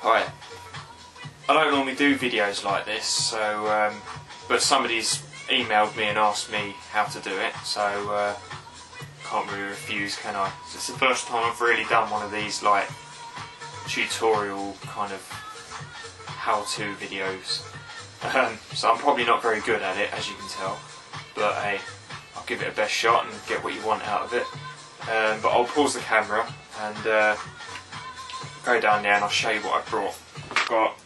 Hi. I don't normally do videos like this, so but somebody's emailed me and asked me how to do it, so can't really refuse, can I? So it's the first time I've really done one of these like tutorial kind of how-to videos. So I'm probably not very good at it, as you can tell, but hey, I'll give it a best shot and get what you want out of it. But I'll pause the camera and go down there and I'll show you what I brought. I've got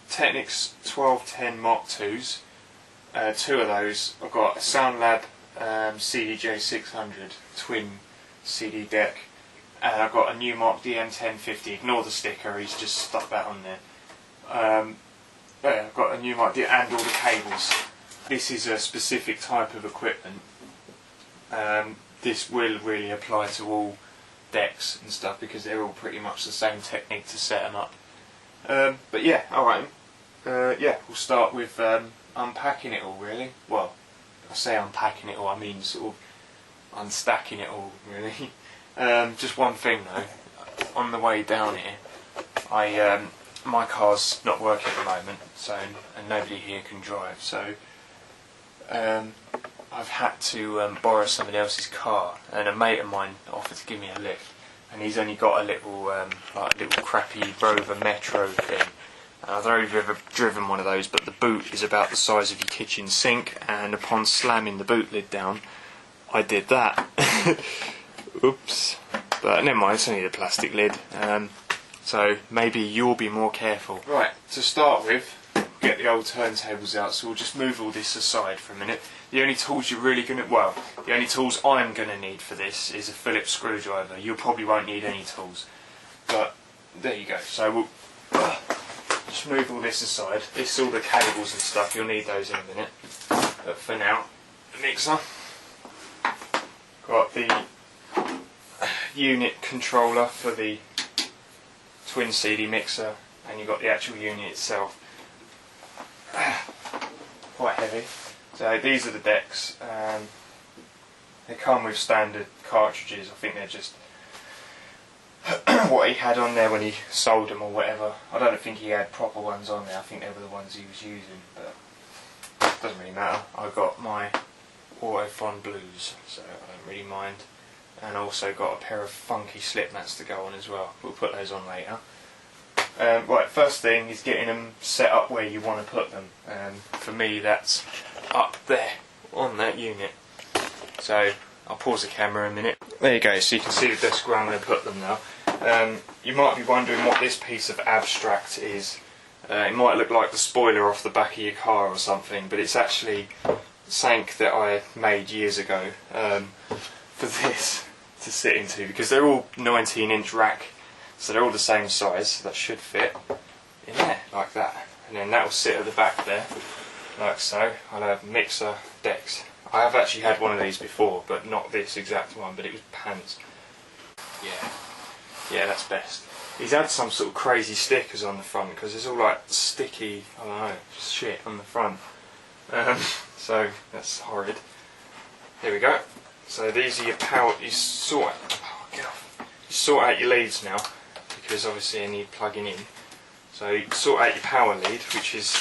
Technics 1210 Mark IIs, two of those. I've got a SoundLab CDJ600 twin CD deck, and I've got a numark DM1050. Ignore the sticker, he's just stuck that on there. I've got a numark and all the cables. This is a specific type of equipment. This will really apply to all decks and stuff because they're all pretty much the same technique to set them up. But yeah, alright. Yeah, we'll start with unpacking it all, really. Well, I say unpacking it all, I mean sort of unstacking it all, really. Just one thing though, on the way down here, my car's not working at the moment, so and nobody here can drive, so I've had to borrow somebody else's car, and a mate of mine offered to give me a lift, and he's only got a little like a little crappy Rover Metro thing. I don't know if you've ever driven one of those, but the boot is about the size of your kitchen sink, and upon slamming the boot lid down, I did that. Oops. But never mind, it's only the plastic lid. So maybe you'll be more careful. Right, to start with, get the old turntables out, so we'll just move all this aside for a minute. The only tools you're really going to, well, the only tools I'm going to need for this is a Phillips screwdriver. You probably won't need any tools. But, there you go. So we'll just move all this aside. This is all the cables and stuff, you'll need those in a minute. But for now, the mixer. Got the unit controller for the twin CD mixer, and you've got the actual unit itself. Quite heavy. So these are the decks. They come with standard cartridges. I think they're just what he had on there when he sold them or whatever. I don't think he had proper ones on there. I think they were the ones he was using, but it doesn't really matter. I've got my Autofon Blues, so I don't really mind. And I also got a pair of funky slip mats to go on as well. We'll put those on later. Right, first thing is getting them set up where you want to put them. For me, that's up there on that unit. So I'll pause the camera a minute. There you go. So you can see the desk where I'm going to put them now. You might be wondering what this piece of abstract is. It might look like the spoiler off the back of your car or something, but it's actually something that I made years ago for this to sit into, because they're all 19-inch rack, so they're all the same size, so that should fit in there like that, and then that will sit at the back there like so. I'll have mixer decks. I have actually had one of these before, but not this exact one, but it was pants. Yeah, that's best. He's had some sort of crazy stickers on the front because there's all like sticky, I don't know, shit on the front. So that's horrid. There we go. So these are your power. You sort out your leads now, because obviously they need plugging in. So you sort out your power lead, which is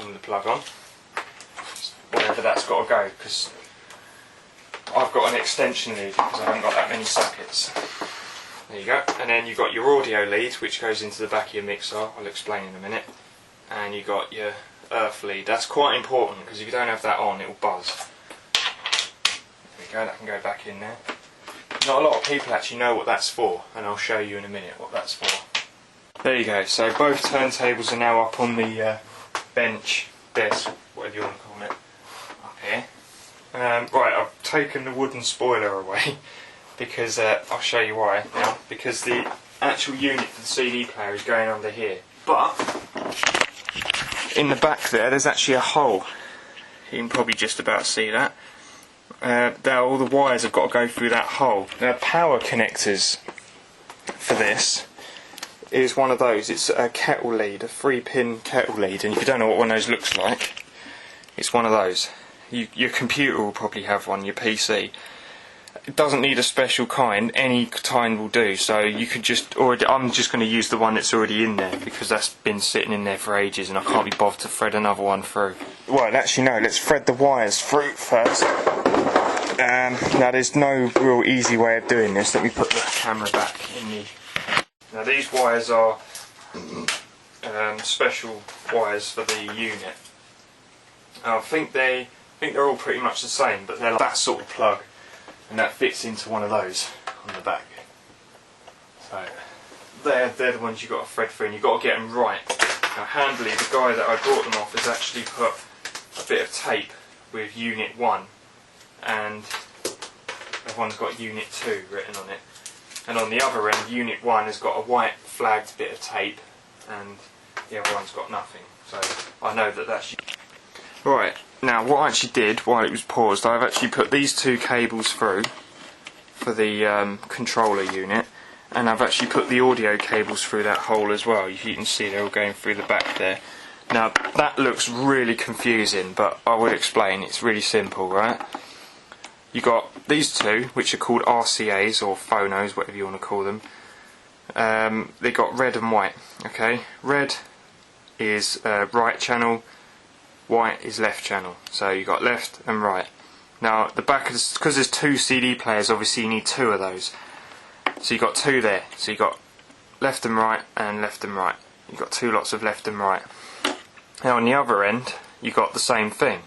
on the plug on. Wherever that's got to go, because I've got an extension lead because I haven't got that many sockets. There you go. And then you've got your audio lead, which goes into the back of your mixer. I'll explain in a minute. And you've got your earth lead. That's quite important because if you don't have that on, it will buzz. There we go, that can go back in there. Not a lot of people actually know what that's for, and I'll show you in a minute what that's for. There you go, so both turntables are now up on the bench, desk, whatever you want to call it, up here. Right, I've taken the wooden spoiler away, because I'll show you why now, because the actual unit for the CD player is going under here. But in the back there's actually a hole. You can probably just about see that. Now all the wires have got to go through that hole. Now power connectors for this is one of those. It's a kettle lead, a 3-pin kettle lead, and if you don't know what one of those looks like, it's one of those. Your computer will probably have one, your PC. it doesn't need a special kind, any kind will do, so you could just already, I'm just going to use the one that's already in there because that's been sitting in there for ages and I can't be bothered to thread another one through. Well, actually no, let's thread the wires through first. Now there's no real easy way of doing this. Let me put the camera back in the... Now these wires are special wires for the unit. I think they're all pretty much the same, but they're like that sort of plug, and that fits into one of those on the back. So they're the ones you've got to thread through, and you've got to get them right. Now handily, the guy that I bought them off has actually put a bit of tape with Unit 1, and everyone's got Unit 2 written on it. And on the other end, Unit 1 has got a white flagged bit of tape, and the other one's got nothing. So I know that that's... Right, now what I actually did while it was paused, I've actually put these two cables through for the controller unit, and I've actually put the audio cables through that hole as well. You can see they're all going through the back there. Now that looks really confusing, but I will explain. It's really simple, right? You got these two, which are called RCAs or phonos, whatever you want to call them. They got red and white. Okay, red is right channel, white is left channel. So you got left and right. Now the back is, because there's two CD players, obviously you need two of those. So you got two there. So you got left and right and left and right. You got two lots of left and right. Now on the other end, you got the same thing.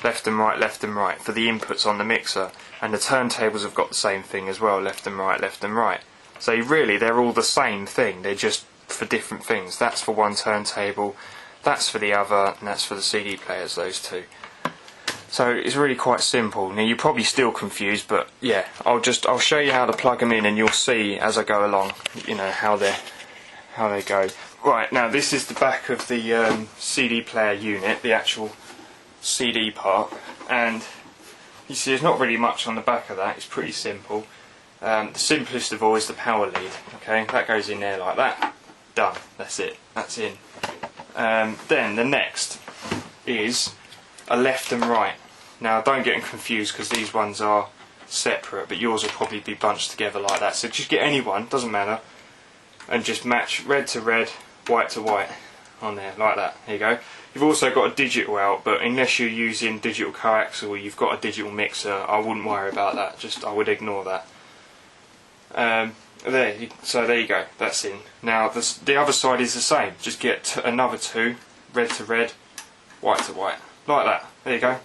Left and right for the inputs on the mixer, and the turntables have got the same thing as well, left and right. So really they're all the same thing, they're just for different things. That's for one turntable, that's for the other, and that's for the CD players, those two. So it's really quite simple. Now you're probably still confused, but yeah, I'll show you how to plug them in, and you'll see as I go along, you know, how they go. Right, now this is the back of the CD player unit, the actual CD part, and you see there's not really much on the back of that. It's pretty simple. The simplest of all is the power lead. Okay, that goes in there like that. Done. That's it. That's in. Then the next is a left and right. Now don't get confused because these ones are separate, but yours will probably be bunched together like that. So just get any one, doesn't matter, and just match red to red, white to white on there like that. There you go. You've also got a digital out, but unless you're using digital coaxial, you've got a digital mixer, I wouldn't worry about that. I would ignore that. So there you go, that's in. Now the other side is the same. Just get another two, red to red, white to white, like that. There you go.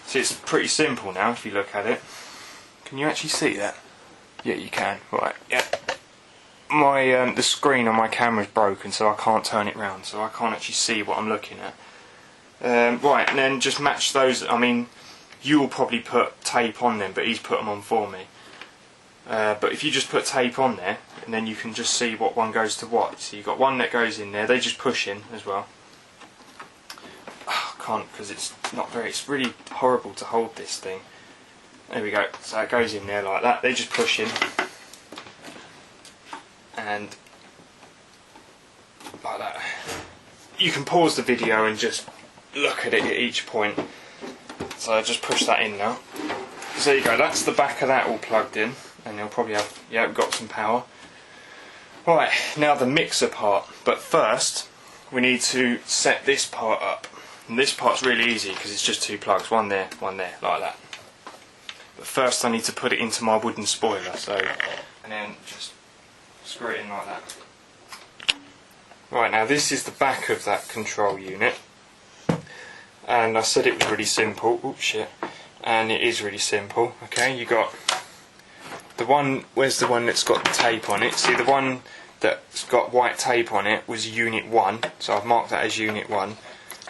See, it's pretty simple now if you look at it. Can you actually see that? Yeah, you can. Right. Yeah. My the screen on my camera is broken, so I can't turn it round, so I can't actually see what I'm looking at. Right, and then just match those. I mean, you'll probably put tape on them, but he's put them on for me. But if you just put tape on there, and then you can just see what one goes to what. So you've got one that goes in there. They just push in as well. Oh, I can't, because it's really horrible to hold this thing. There we go. So it goes in there like that. They just push in. And like that. You can pause the video and just look at it at each point. So I just push that in now. So there you go, that's the back of that all plugged in, and you'll probably have, yeah, got some power. Right, now the mixer part, but first we need to set this part up. And this part's really easy because it's just two plugs, one there, like that. But first I need to put it into my wooden spoiler, so, and then just screw it in like that. Right, now this is the back of that control unit, and I said it was really simple. Oops, shit. And it is really simple. Okay, you got the one, where's the one that's got the tape on it? See, the one that's got white tape on it was Unit 1, so I've marked that as Unit 1.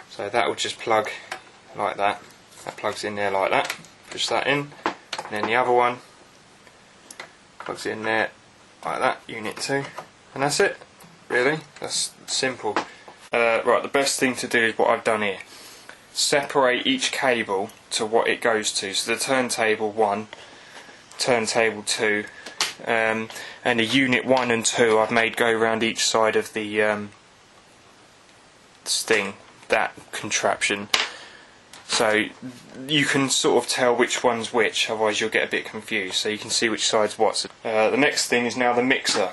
So that will just plug like that. That plugs in there like that. Push that in, and then the other one plugs in there like that, Unit 2, and that's it. Really, that's simple. Right, the best thing to do is what I've done here. Separate each cable to what it goes to. So the turntable 1, turntable 2, and the Unit 1 and 2 I've made go around each side of the thing, that contraption. So you can sort of tell which one's which, otherwise you'll get a bit confused, so you can see which side's what. The next thing is now the mixer.